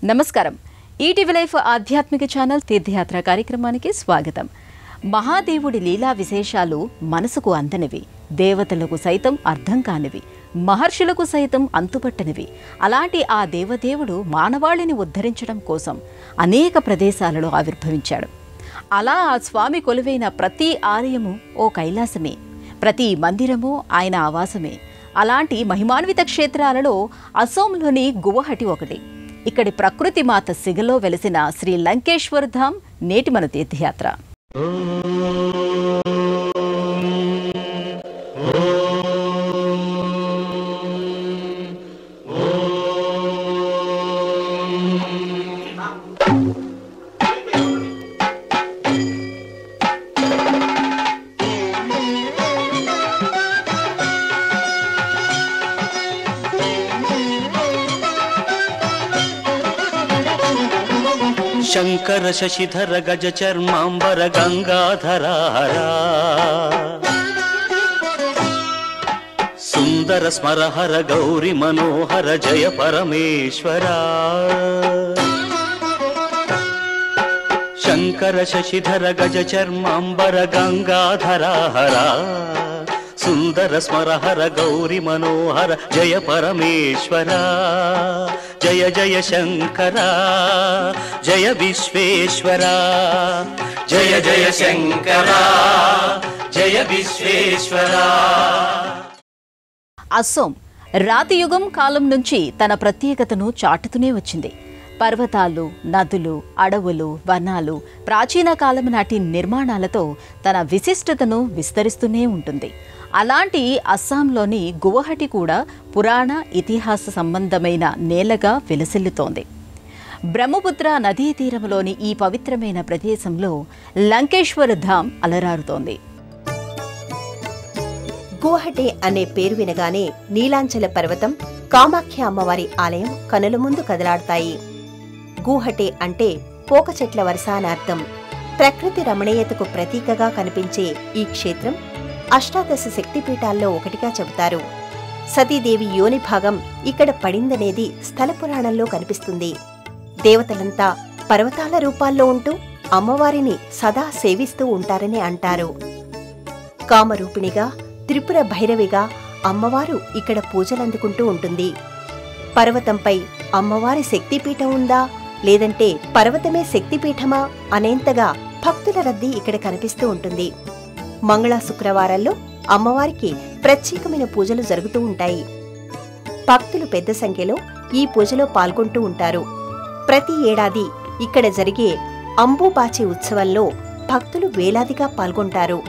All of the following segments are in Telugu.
నమస్కారం. ఈటీవీ లైఫ్ ఆధ్యాత్మిక ఛానల్ తీర్థయాత్ర కార్యక్రమానికి స్వాగతం. మహాదేవుడి లీలా విశేషాలు మనసుకు అందనివి, దేవతలకు సైతం అర్థం కానివి, మహర్షులకు సైతం అంతుపట్టనివి. అలాంటి ఆ దేవదేవుడు మానవాళిని ఉద్ధరించడం కోసం అనేక ప్రదేశాలలో ఆవిర్భవించాడు. అలా ఆ స్వామి కొలువైన ప్రతి ఆలయము ఓ కైలాసమే, ప్రతి మందిరము ఆయన ఆవాసమే. అలాంటి మహిమాన్విత క్షేత్రాలలో అసోంలోని గువహటి ఒకటి. ఇక్కడి ప్రకృతి మాత సిగలో వెలిసిన శ్రీ లంకేశ్వర్ ధామ్ నేటి మన తీర్థయాత్ర. शंकर शशिधर गज चर्मांबर गंगाधरा हरा सुंदर स्मरहर गौरी मनोहर जय परमेश्वरा शंकर शशिधर गज चर्मांबर गंगाधरा हरा सुंदर स्मरहर गौरी मनोहर जय परमेश्वरा जय जय शंकरा जय विश्वेश्वरा जय जय शंकरा जय विश्वेश्वरा. అసోం రాతియుగం కాలం నుంచి తన ప్రత్యేకతను చాటుతూనే వచ్చింది. పర్వతాలు, నదులు, అడవులు, వనాలు, ప్రాచీన కాలం నాటి నిర్మాణాలతో తన విశిష్టతను విస్తరిస్తూనే ఉంటుంది. అలాంటి అస్సాంలోని గువహటి కూడా పురాణ ఇతిహాస సంబంధమైన నేలగా విలసిల్లుతోంది. బ్రహ్మపుత్ర నదీ తీరంలోని ఈ పవిత్రమైన ప్రదేశంలో లంకేశ్వర్ ధామ్ అలరారుతోంది. గువహటి అనే పేరు వినగానే నీలాంచల పర్వతం, కామాఖ్య అమ్మవారి ఆలయం కనుల ముందు కదలాడతాయి. గువహటి అంటే పోక చెట్ల వరుస అని అర్థం. ప్రకృతి రమణీయతకు ప్రతీకగా కనిపించే ఈ క్షేత్రం అష్టాదశ శక్తిపీఠాల్లో ఒకటిగా చెబుతారు. సతీదేవి యోని భాగం ఇక్కడ పడిందనేది స్థల పురాణంలో కనిపిస్తుంది. దేవతలంతా పర్వతాల రూపాల్లో ఉంటూ అమ్మవారిని సదా సేవిస్తూ ఉంటారని అంటారు. కామరూపిణిగా, త్రిపుర భైరవిగా అమ్మవారు ఇక్కడ పూజలందుకుంటూ ఉంటుంది. పర్వతంపై అమ్మవారి శక్తిపీఠం ఉందా, లేదంటే పర్వతమే శక్తిపీఠమా అనేంతగా భక్తుల రద్దీ ఇక్కడ కనిపిస్తూ ఉంటుంది. మంగళ శుక్రవారాల్లో అమ్మవారికి ప్రత్యేకమైన పూజలు జరుగుతూ ఉంటాయి. భక్తులు పెద్ద సంఖ్యలో ఈ పూజలో పాల్గొంటూ ఉంటారు. ప్రతి ఏడాది ఇక్కడ జరిగే అంబుబాచి ఉత్సవంలో భక్తులు వేలాదిగా పాల్గొంటారు.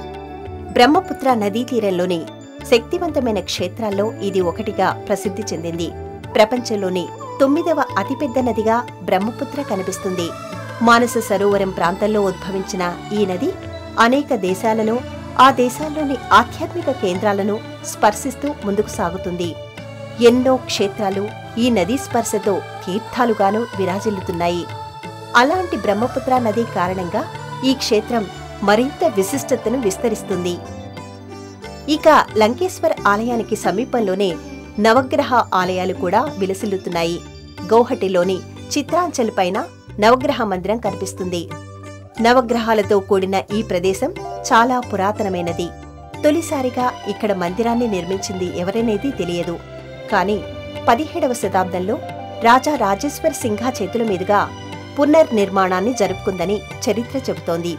బ్రహ్మపుత్ర నదీ తీరంలోని శక్తివంతమైన క్షేత్రాల్లో ఇది ఒకటిగా ప్రసిద్ధి చెందింది. ప్రపంచంలోని 9వ అతిపెద్ద నదిగా బ్రహ్మపుత్ర కనిపిస్తుంది. మానస సరోవరం ప్రాంతంలో ఉద్భవించిన ఈ నది అనేక దేశాలను, ఆ దేశాల్లోని ఆధ్యాత్మిక కేంద్రాలను స్పర్శిస్తూ ముందుకు సాగుతుంది. ఎన్నో క్షేత్రాలు ఈ నదీ స్పర్శతో తీర్థాలుగాను విరాజిల్లుతున్నాయి. అలాంటి బ్రహ్మపుత్ర నది కారణంగా ఈ క్షేత్రం మరింత విశిష్టతను విస్తరిస్తుంది. ఇక లంకేశ్వర్ ఆలయానికి సమీపంలోనే నవగ్రహ ఆలయాలు కూడా విలసిల్లుతున్నాయి. గౌహటిలోని చిత్రాంచల్ పైన నవగ్రహ మందిరం కనిపిస్తుంది. నవగ్రహాలతో కూడిన ఈ ప్రదేశం చాలా పురాతనమైనది. తొలిసారిగా ఇక్కడ మందిరాన్ని నిర్మించింది ఎవరనేది తెలియదు. కానీ 17వ శతాబ్దంలో రాజా రాజేశ్వర్ సింఘా చేతుల మీదుగా పునర్నిర్మాణాన్ని జరుపుకుందని చరిత్ర చెబుతోంది.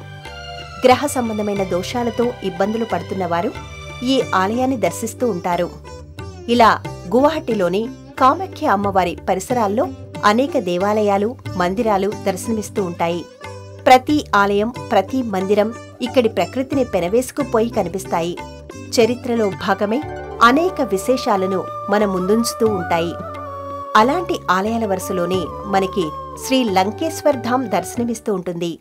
గ్రహ సంబంధమైన దోషాలతో ఇబ్బందులు పడుతున్నవారు ఈ ఆలయాన్ని దర్శిస్తూ ఉంటారు. ఇలా గువహటిలోని కామాఖ్య అమ్మవారి పరిసరాల్లో అనేక దేవాలయాలు, మందిరాలు దర్శనమిస్తూ ఉంటాయి. ప్రతి ఆలయం, ప్రతి మందిరం ఇక్కడి ప్రకృతిని పెనవేసుకుపోయి కనిపిస్తాయి. చరిత్రలో భాగమై అనేక విశేషాలను మన ముందుంచుతూ ఉంటాయి. అలాంటి ఆలయాల వరుసలోనే మనకి శ్రీ లంకేశ్వర్ ధామ్ దర్శనమిస్తూ ఉంటుంది.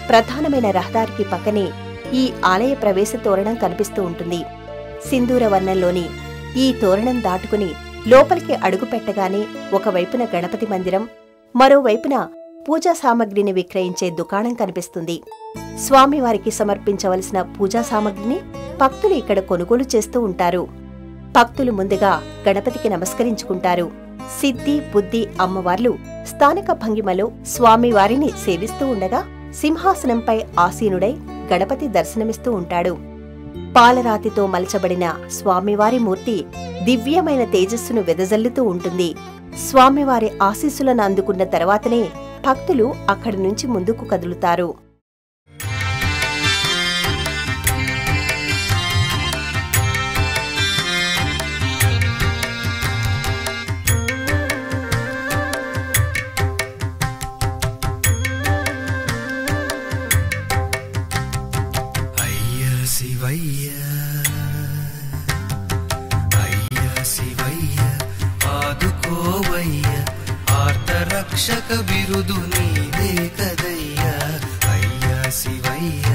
ప్రధానమైన రహదారికి పక్కనే ఈ ఆలయ ప్రవేశ తోరణం కనిపిస్తూ ఉంటుంది. సింధూర వర్ణంలోని ఈ తోరణం దాటుకుని లోపలికి అడుగుపెట్టగానే ఒకవైపున గణపతి మందిరం, మరోవైపున పూజా సామగ్రిని విక్రయించే దుకాణం కనిపిస్తుంది. స్వామివారికి సమర్పించవలసిన పూజా సామగ్రిని భక్తులు ఇక్కడ కొనుగోలు చేస్తూ ఉంటారు. భక్తులు ముందుగా గణపతికి నమస్కరించుకుంటారు. సిద్ధి, బుద్ధి అమ్మవార్లు స్థానిక భంగిమలో స్వామివారిని సేవిస్తూ ఉండగా సింహాసనంపై ఆసీనుడై గణపతి దర్శనమిస్తూ ఉంటాడు. పాలరాతితో మలచబడిన స్వామివారి మూర్తి దివ్యమైన తేజస్సును వెదజల్లుతూ ఉంటుంది. స్వామివారి ఆశీస్సులను అందుకున్న తర్వాతనే భక్తులు అక్కడి నుంచి ముందుకు కదులుతారు. రక్షక బిరుదు నీదే కదయ్యా, అయ్యా శివయ్య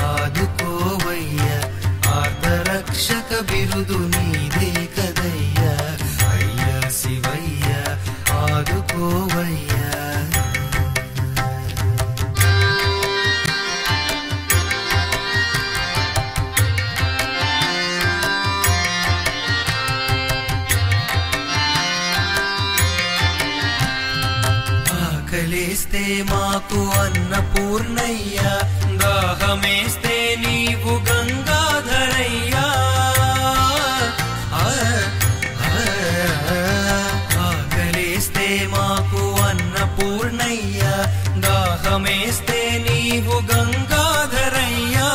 ఆదుకోవయ్య. ఆర్ధరక్షక బిరుదు నీదే కదయ్యా, అయ్యా శివయ్య ఆదుకోవయ్య. ఆకలేస్తే మాకు అన్నపూర్ణయ్యా, దాహమేస్తే నీవు గంగాధరయ్యా. ఆకలేస్తే మాకు అన్నపూర్ణయ్యా, దాహమేస్తే నీవు గంగాధరయ్యా.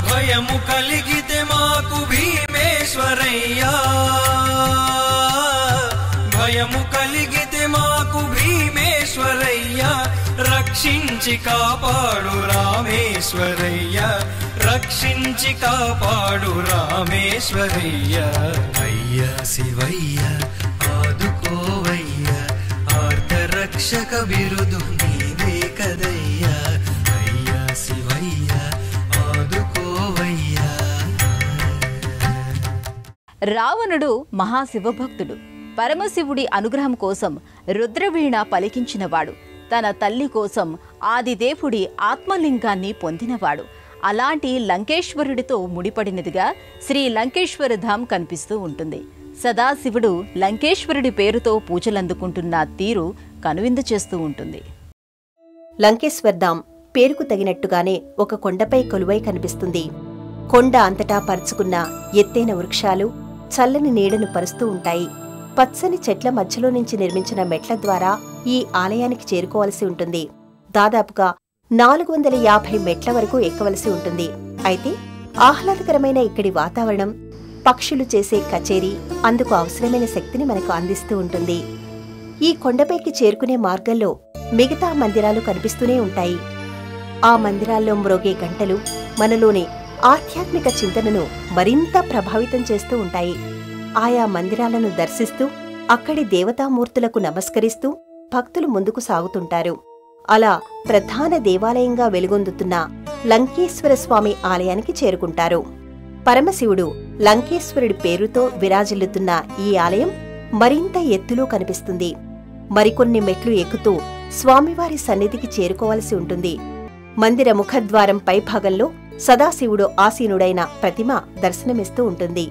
భయము కలిగితే మాకు భీమేశ్వరయ్యా, భయము కలిగితే మాకు భీమేశ్వరయ్యా. రక్షించి కాపాడు రామేశ్వరయ్యా, రక్షించి కాపాడు రామేశ్వరయ్యా. అయ్యా శివయ్య ఆదుకోవయ్యా, ఆర్ధరక్షక బిరుదు నీదే కదయ్యా, అయ్యా శివయ్య ఆదుకోవయ్యా. రావణుడు మహాశివభక్తుడు. పరమశివుడి అనుగ్రహం కోసం రుద్రవీణ పలికించినవాడు. తన తల్లి కోసం ఆదిదేవుడి ఆత్మలింగాన్ని పొందినవాడు. అలాంటి లంకేశ్వరుడితో ముడిపడినదిగా శ్రీ లంకేశ్వర ధామ్ కనిపిస్తూ ఉంటుంది. సదాశివుడు లంకేశ్వరుడి పేరుతో పూజలందుకుంటున్న తీరు కనువిందు చేస్తూ ఉంటుంది. లంకేశ్వర్ ధామ్ పేరుకు తగినట్టుగానే ఒక కొండపై కొలువై కనిపిస్తుంది. కొండ అంతటా పరుచుకున్న ఎత్తైన వృక్షాలు చల్లని నీడను పరుస్తూ ఉంటాయి. పచ్చని చెట్ల మధ్యలో నుంచి నిర్మించిన మెట్ల ద్వారా ఈ ఆలయానికి చేరుకోవలసి ఉంటుంది. దాదాపుగా 450 మెట్ల వరకు ఎక్కవలసి ఉంటుంది. అయితే ఆహ్లాదకరమైన ఇక్కడి వాతావరణం, పక్షులు చేసే కచేరీ అందుకు అవసరమైన శక్తిని మనకు అందిస్తూ ఉంటుంది. ఈ కొండపైకి చేరుకునే మార్గంలో మిగతా మందిరాలు కనిపిస్తూనే ఉంటాయి. ఆ మందిరాల్లో మ్రోగే గంటలు మనలోని ఆధ్యాత్మిక చింతనను మరింత ప్రభావితం చేస్తూ ఉంటాయి. ఆయా మందిరాలను దర్శిస్తూ అక్కడి దేవతామూర్తులకు నమస్కరిస్తూ భక్తులు ముందుకు సాగుతుంటారు. అలా ప్రధాన దేవాలయంగా వెలుగొందుతున్న లంకేశ్వర స్వామి ఆలయానికి చేరుకుంటారు. పరమశివుడు లంకేశ్వరుడి పేరుతో విరాజిల్లుతున్న ఈ ఆలయం మరింత ఎత్తులో కనిపిస్తుంది. మరికొన్ని మెట్లు ఎక్కుతూ స్వామివారి సన్నిధికి చేరుకోవలసి ఉంటుంది. మందిర ముఖద్వారం పైభాగంలో సదాశివుడు ఆసీనుడైన ప్రతిమ దర్శనమిస్తూ ఉంటుంది.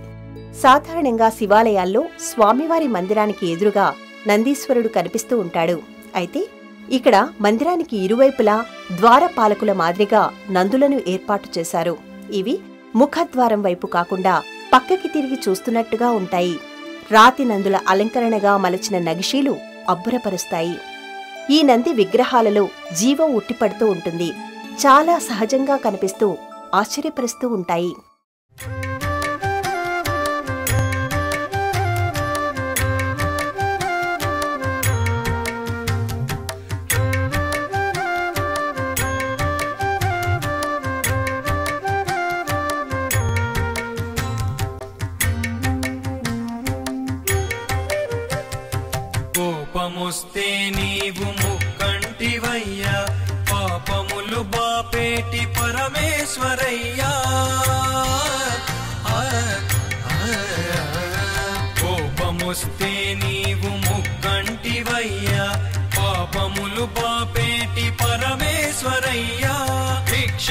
సాధారణంగా శివాలయాల్లో స్వామివారి మందిరానికి ఎదురుగా నందీశ్వరుడు కనిపిస్తూ ఉంటాడు. అయితే ఇక్కడ మందిరానికి ఇరువైపులా ద్వారపాలకుల మాదిరిగా నందులను ఏర్పాటు చేశారు. ఇవి ముఖద్వారం వైపు కాకుండా పక్కకి తిరిగి చూస్తున్నట్టుగా ఉంటాయి. రాతి నందుల అలంకరణగా మలచిన నగిషీలు అబ్బురపరుస్తాయి. ఈ నంది విగ్రహాలలో జీవం ఉట్టిపడుతూ ఉంటుంది. చాలా సహజంగా కనిపిస్తూ ఆశ్చర్యపరుస్తూ ఉంటాయి. కోపమొస్తే నీవు ముక్కంటివయ్యా, పాపములు బాపేటి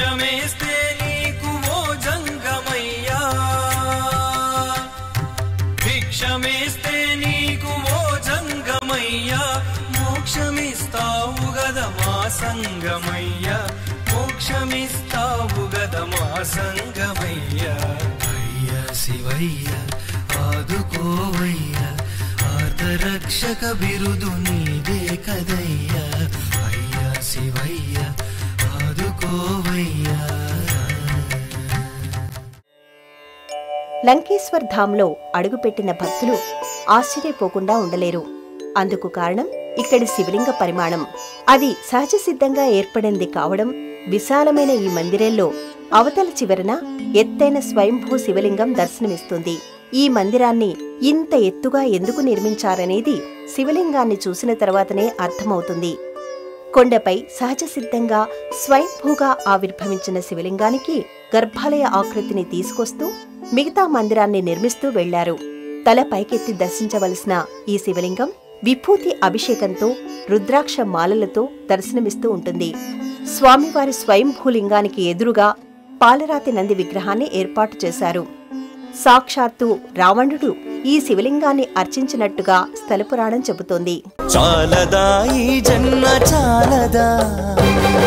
భిక్షమేస్తే నీకు ఓ జంగమయ్యా, భిక్షమేస్తే నీకు ఓ జంగమయ్యా, మోక్షమిస్తావు గద మా సంగమయ్యా, మోక్షమిస్తావు గద మా సంగమయ్యా. అయ్యా శివయ్య ఆదుకోవయ్యా, ఆర్తరక్షక బిరుదు నీదే కదయ్యా. అయ్యా శివయ్య ఆదుకోవయ్యా. లంకేశ్వర్ ధామ్లో అడుగుపెట్టిన భక్తులు ఆశ్చర్యపోకుండా ఉండలేరు. అందుకు కారణం ఇక్కడి శివలింగ పరిమాణం. అది సహజ సిద్ధంగా ఏర్పడింది కావడం, విశాలమైన ఈ మందిరంలో అవతల చివరన ఎత్తైన స్వయంభూ శివలింగం దర్శనమిస్తుంది. ఈ మందిరాన్ని ఇంత ఎత్తుగా ఎందుకు నిర్మించారనేది శివలింగాన్ని చూసిన తర్వాతనే అర్థమవుతుంది. కొండపై సహజ సిద్ధంగా స్వయంభూగా ఆవిర్భవించిన శివలింగానికి గర్భాలయ ఆకృతిని తీసుకొస్తూ మిగతా మందిరాన్ని నిర్మిస్తూ వెళ్లారు. తల పైకెత్తి దర్శించవలసిన ఈ శివలింగం విభూతి అభిషేకంతో రుద్రాక్ష మాలలతో దర్శనమిస్తూ ఉంటుంది. స్వామివారి స్వయంభూలింగానికి ఎదురుగా పాలరాతి నంది విగ్రహాన్ని ఏర్పాటు చేశారు. సాక్షాత్తు రావణుడు ఈ శివలింగాన్ని అర్చించినట్టుగా స్థలపురాణం చెబుతోంది. చాలదా ఈ జన్మ చాలదా,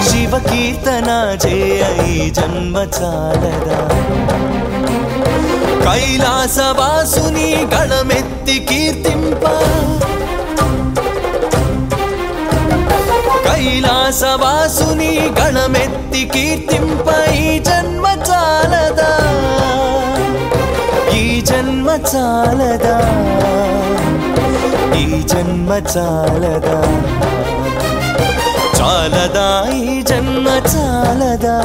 శివ కీర్తన చేయ ఈ జన్మ చాలదా, కైలాసవాసుని గళమెత్తి కీర్తింప, కైలాసవాసుని గళమెత్తి కీర్తింప ఈ జన్మ చాలదా, ఈ జన్మ చాలదా, ఈ జన్మ చాలదా, చాలదా ఈ జన్మ చాలదా,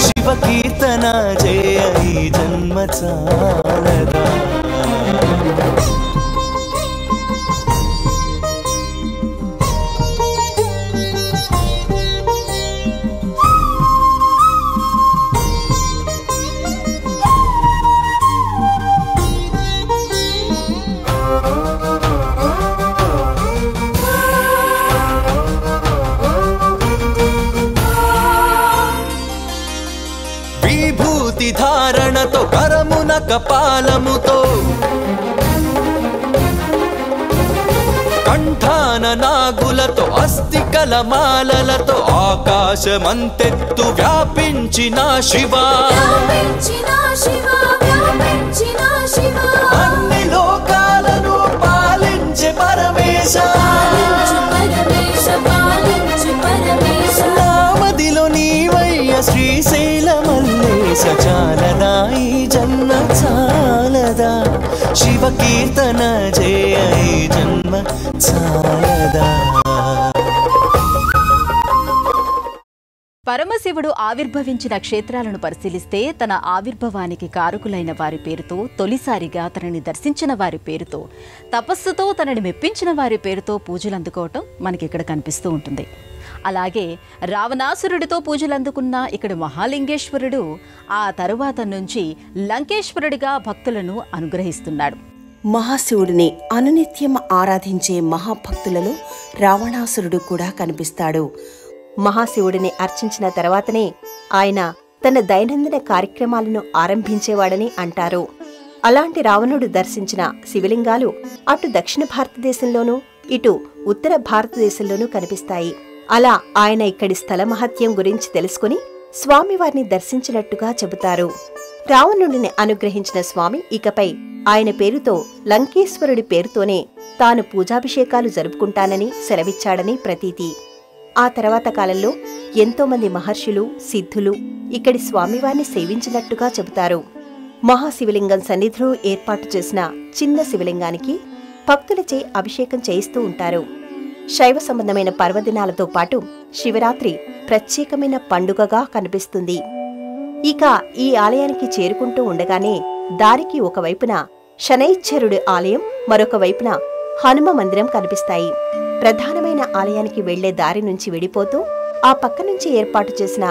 శివ కీర్తన చేయ ఈ జన్మ చాలదా. ధారణతో కరమున కపాలముతో, కంఠాన నాగులతో అస్థికల మాలలతో ఆకాశమంతెత్తు వ్యాపించిన శివా, అన్ని లోకాలను పాలించే పరమేశ, నామదిలో నీవయ్య శ్రీశైల మల్లేశ. చాలదా ఈ జన్మ చాలదా, శివ కీర్తన చేయ ఈ జన్మ చాలదా. పరమశివుడు ఆవిర్భవించిన క్షేత్రాలను పరిశీలిస్తే తన ఆవిర్భవానికి కారకులైన వారి పేరుతో, తొలిసారిగా తనని దర్శించిన వారి పేరుతో, తపస్సుతో తనని మెప్పించిన వారి పేరుతో పూజలందుకోవటం మనకిక్కడ కనిపిస్తూ ఉంటుంది. అలాగే రావణాసురుడితో పూజలందుకున్న ఇక్కడ మహాలింగేశ్వరుడు ఆ తరువాత నుంచి లంకేశ్వరుడిగా భక్తులను అనుగ్రహిస్తున్నాడు. మహాశివుడిని అనునిత్యం ఆరాధించే మహాభక్తులలో రావణాసురుడు కూడా కనిపిస్తాడు. మహాశివుడిని అర్చించిన తర్వాతనే ఆయన తన దైనందిన కార్యక్రమాలను ఆరంభించేవాడని అంటారు. అలాంటి రావణుడు దర్శించిన శివలింగాలు అటు దక్షిణ భారతదేశంలోనూ ఇటు ఉత్తర భారతదేశంలోనూ కనిపిస్తాయి. అలా ఆయన ఇక్కడి స్థల మహత్యం గురించి తెలుసుకుని స్వామివారిని దర్శించినట్టుగా చెబుతారు. రావణుడిని అనుగ్రహించిన స్వామి ఇకపై ఆయన పేరుతో లంకేశ్వరుడి పేరుతోనే తాను పూజాభిషేకాలు జరుపుకుంటానని సెలవిచ్చాడని ప్రతీతి. ఆ తర్వాత కాలంలో ఎంతోమంది మహర్షులు, సిద్ధులు ఇక్కడి స్వామివారిని సేవించినట్టుగా చెబుతారు. మహాశివలింగం సన్నిధిలో ఏర్పాటు చేసిన చిన్న శివలింగానికి భక్తులచే అభిషేకం చేయిస్తూ ఉంటారు. శైవ సంబంధమైన పర్వదినాలతో పాటు శివరాత్రి ప్రత్యేకమైన పండుగగా కనిపిస్తుంది. ఇక ఈ ఆలయానికి చేరుకుంటూ ఉండగానే దారికి ఒకవైపున శనైశ్చరుడి ఆలయం, మరొక వైపున హనుమ మందిరం కనిపిస్తాయి. ప్రధానమైన ఆలయానికి వెళ్లే దారి నుంచి విడిపోతూ ఆ పక్క నుంచి ఏర్పాటు చేసిన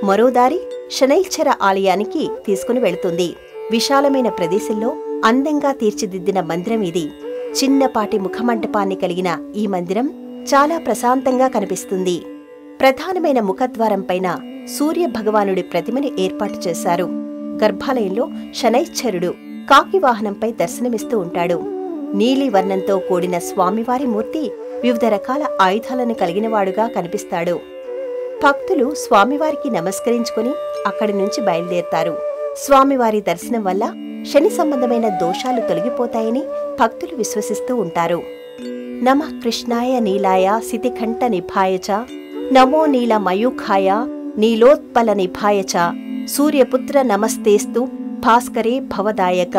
మరో దారి శనైశ్చర ఆలయానికి తీసుకుని వెళుతుంది. విశాలమైన ప్రదేశంలో అందంగా తీర్చిదిద్దిన మందిరం ఇది. చిన్నపాటి ముఖమంటపాన్ని కలిగిన ఈ మందిరం చాలా ప్రశాంతంగా కనిపిస్తుంది. ప్రధానమైన ముఖద్వారం పైన సూర్య భగవానుడి ప్రతిమని ఏర్పాటు చేశారు. గర్భాలయంలో శనైశ్చరుడు కాకి వాహనంపై దర్శనమిస్తూ ఉంటాడు. నీలి వర్ణంతో కూడిన స్వామివారి మూర్తి వివిధ రకాల ఆయుధాలను కలిగినవాడుగా కనిపిస్తాడు. భక్తులు స్వామివారికి నమస్కరించుకుని అక్కడి నుంచి బయలుదేరతారు. స్వామివారి దర్శనం వల్ల శని సంబంధమైన దోషాలు తొలగిపోతాయని భక్తులు విశ్వసిస్తూ ఉంటారు. నమః కృష్ణాయ నీలాయ సితికంఠ నిభాయ చ, నమో నీల మయూఖాయ నీలోత్పల నిభాయ చ, సూర్యపుత్ర నమస్తేస్తు భాస్కరే భవదాయక,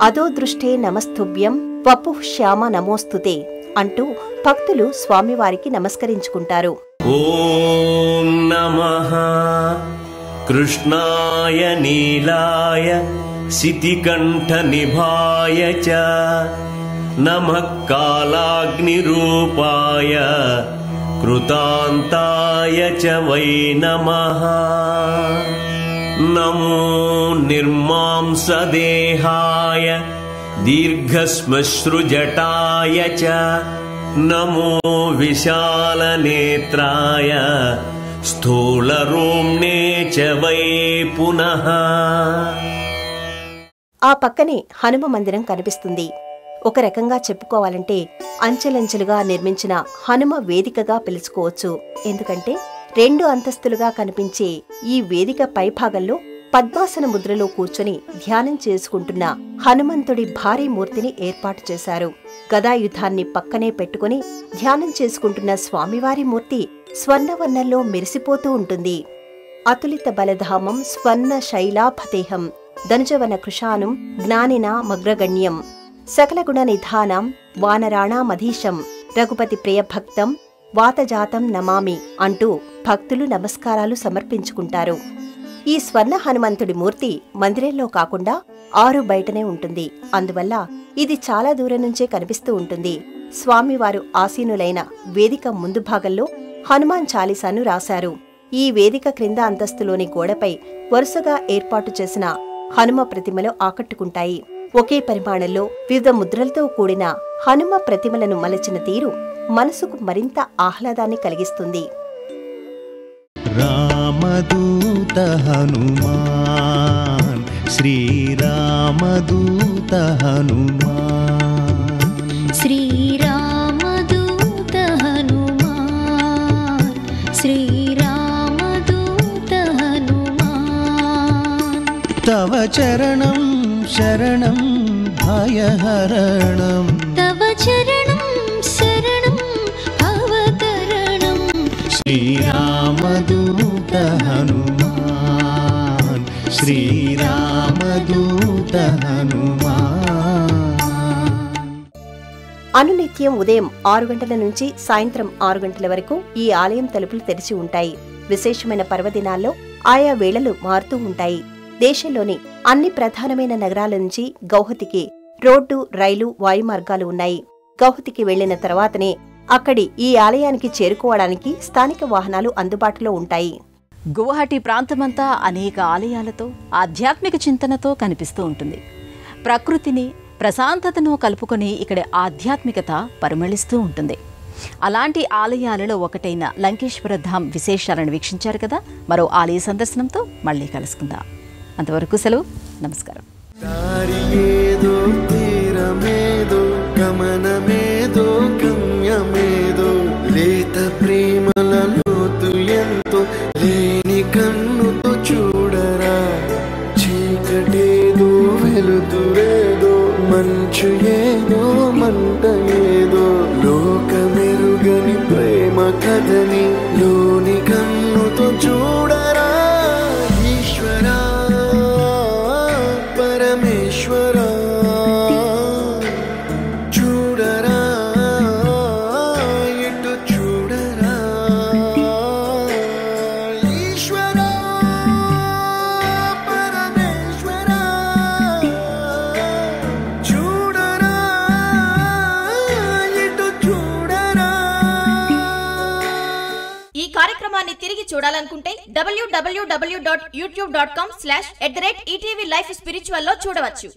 అదోదృష్టే నమస్తుభ్యం వపుః శ్యామ నమోస్తుతే అంటూ భక్తులు స్వామివారికి నమస్కరించుకుంటారు. ఓం నమః కృష్ణాయ నీలాయ సితికంఠ నిభాయ చ, నమః కాలాగ్నిరూపాయ కృతాంతాయ చ వై నమః, నమో నిర్మాంసదేహాయ దీర్ఘశ్మశ్రుజటాయ చ, నమో విశాలనేత్రాయ స్థూలరోమ్నే చ వై పునః. ఆ పక్కనే హనుమ మందిరం కనిపిస్తుంది. ఒక రకంగా చెప్పుకోవాలంటే అంచెలంచెలుగా నిర్మించిన హనుమ వేదికగా పిలుచుకోవచ్చు. ఎందుకంటే 2 అంతస్తులుగా కనిపించే ఈ వేదిక పైభాగంలో పద్మాసన ముద్రలో కూర్చొని ధ్యానం చేసుకుంటున్న హనుమంతుడి భారీ మూర్తిని ఏర్పాటు చేశారు. గదాయుధాన్ని పక్కనే పెట్టుకుని ధ్యానం చేసుకుంటున్న స్వామివారి మూర్తి స్వర్ణవర్ణంలో మెరిసిపోతూ ఉంటుంది. అతులిత బలధామం స్వర్ణ శైలాభతేహం ధనుజవన కృషానం జ్ఞానినా మగ్రగణ్యం సకలగుణ నిధానం వానరాణామధీశం రఘుపతి ప్రియభక్తం వాతజాతం నమామి అంటూ భక్తులు నమస్కారాలు సమర్పించుకుంటారు. ఈ స్వర్ణ హనుమంతుడి మూర్తి మందిరంలో కాకుండా ఆరు బయటనే ఉంటుంది. అందువల్ల ఇది చాలా దూరం నుంచే కనిపిస్తూ ఉంటుంది. స్వామివారు ఆసీనులైన వేదిక ముందు భాగంలో హనుమాన్ చాలీసాను రాశారు. ఈ వేదిక క్రింద అంతస్తులోని గోడపై వరుసగా ఏర్పాటు చేసిన హనుమ ప్రతిమలు ఆకట్టుకుంటాయి. ఒకే పరిమాణంలో వివిధ ముద్రలతో కూడిన హనుమ ప్రతిమలను మలచిన తీరు మనసుకు మరింత ఆహ్లాదాన్ని కలిగిస్తుంది. రామదూత హనుమాన్ శ్రీరామదూత హనుమాన్, శ్రీరామదూత హనుమాన్ శ్రీరామదూత హనుమాన్, తవ చరణం శరణం భయహరణం, తవ చరణం శరణం భవతరణం, శ్రీరామదూత హనుమాన్ శ్రీరామదూత హనుమాన్. అనునిత్యం ఉదయం 6 గంటల నుంచి సాయంత్రం 6 గంటల వరకు ఈ ఆలయం తలుపులు తెరిచి ఉంటాయి. విశేషమైన పర్వదినాల్లో ఆయా వేళలు మారుతూ ఉంటాయి. దేశంలోని అన్ని ప్రధానమైన నగరాల నుంచి గౌహతికి రోడ్డు, రైలు, వాయుమార్గాలు ఉన్నాయి. గౌహతికి వెళ్లిన తర్వాతనే అక్కడి ఈ ఆలయానికి చేరుకోవడానికి స్థానిక వాహనాలు అందుబాటులో ఉంటాయి. గువాహటి ప్రాంతమంతా అనేక ఆలయాలతో ఆధ్యాత్మిక చింతనతో కనిపిస్తూ ఉంటుంది. ప్రకృతిని, ప్రశాంతతను కలుపుకొని ఇక్కడ ఆధ్యాత్మికత పరిమళిస్తూ ఉంటుంది. అలాంటి ఆలయాలలో ఒకటైన లంకేశ్వర ధామ్ విశేషాలను వీక్షించారు కదా. మరో ఆలయ సందర్శనంతో మళ్ళీ కలుసుకుందాం. అంతవరకు సెలవు. నమస్కారం. దారియేదో తీరమేదో గమనమేదో గమ్యమేదో లేత ప్రేమల లోతు ఎంతో లేని కన్నుతో చూడరా, చీకటేదో వెలుతురేదో మంచు ఏదో మంట ఏదో లోకమెరుగని ప్రేమ కథని లోని కన్నుతో చూడరా. ఈశ్వరా పరమేశ్వరా చూడరా, ఎటు చూడరా. ఈశ్వరా పరమేశ్వరా చూడరా, ఎటు చూడరా. ఈ కార్యక్రమాన్ని తిరిగి చూడాలనుకుంటే www.youtube.com/@ETV Life Spiritual లో చూడవచ్చు.